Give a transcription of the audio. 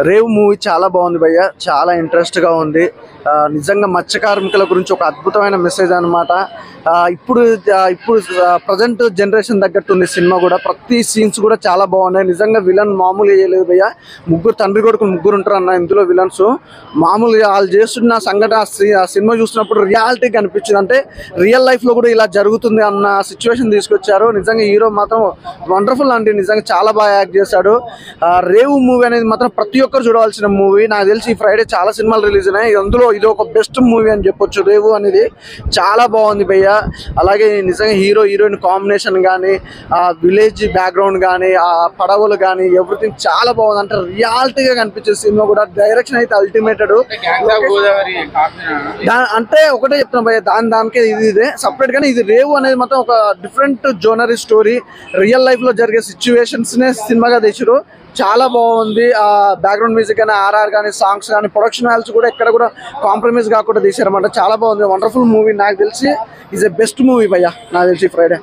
రేవు movie చాలా బాగుంది భయ్య, చాలా ఇంట్రెస్ట్ గా ఉంది. నిజంగా మత్స్య కార్మికుల గురించి ఒక అద్భుతమైన మెసేజ్ అనమాట. ఇప్పుడు ప్రజెంట్ జనరేషన్ తగ్గట్టు ఉంది సినిమా కూడా. ప్రతి సీన్స్ కూడా చాలా బాగున్నాయి. నిజంగా విలన్ మామూలుగా చేయలేదు భయ్య. ముగ్గురు తండ్రి కొడుకులు ముగ్గురు ఉంటారు అన్న ఇందులో విలన్స్. మామూలుగా వాళ్ళు చేస్తున్న సంఘటన ఆ సినిమా చూసినప్పుడు రియాలిటీ కనిపించింది. అంటే రియల్ లైఫ్ లో కూడా ఇలా జరుగుతుంది అన్న సిచ్యువేషన్ తీసుకొచ్చారు. నిజంగా హీరో మాత్రం వండర్ఫుల్ అండి, నిజంగా చాలా బాగా యాక్ట్ చేశాడు. రేవు మూవీ అనేది మాత్రం ప్రతి ఒక్కరు చూడవలసిన మూవీ. నాకు తెలిసి ఈ ఫ్రైడే చాలా సినిమాలు రిలీజ్ అయినాయి, అందులో ఇది ఒక బెస్ట్ మూవీ అని చెప్పొచ్చు. రేవు అనేది చాలా బాగుంది భయ్య. అలాగే నిజంగా హీరో హీరోయిన్ కాంబినేషన్ కానీ, ఆ విలేజ్ బ్యాక్గ్రౌండ్ కానీ, ఆ పడవలు కానీ, ఎవ్రీథింగ్ చాలా బాగుంది. అంటే రియాలిటీగా కనిపించే సినిమా కూడా. డైరెక్షన్ అయితే అల్టిమేటెడ్. అంటే ఒకటే చెప్తున్నా భయ్య, దానికే ఇదే సపరేట్. కానీ ఇది రేవు అనేది మాత్రం ఒక డిఫరెంట్ జోనరీ స్టోరీ. రియల్ లైఫ్ లో జరిగే సిచ్యువేషన్స్ నే సినిమాగా తెచ్చారు. చాలా బాగుంది. ఆ బ్యాక్గ్రౌండ్ మ్యూజిక్ కానీ, ఆర్ఆర్ కానీ, సాంగ్స్ కానీ, ప్రొడక్షన్ వాల్యూస్ కూడా ఎక్కడ కూడా కాంప్రమైజ్ కాకుండా తీసారన్నమాట. చాలా బాగుంది, వండర్ఫుల్ మూవీ. నాకు తెలిసి ఈజ్ ఎ బెస్ట్ మూవీ భయ్య, నాకు తెలిసి ఫ్రైడే.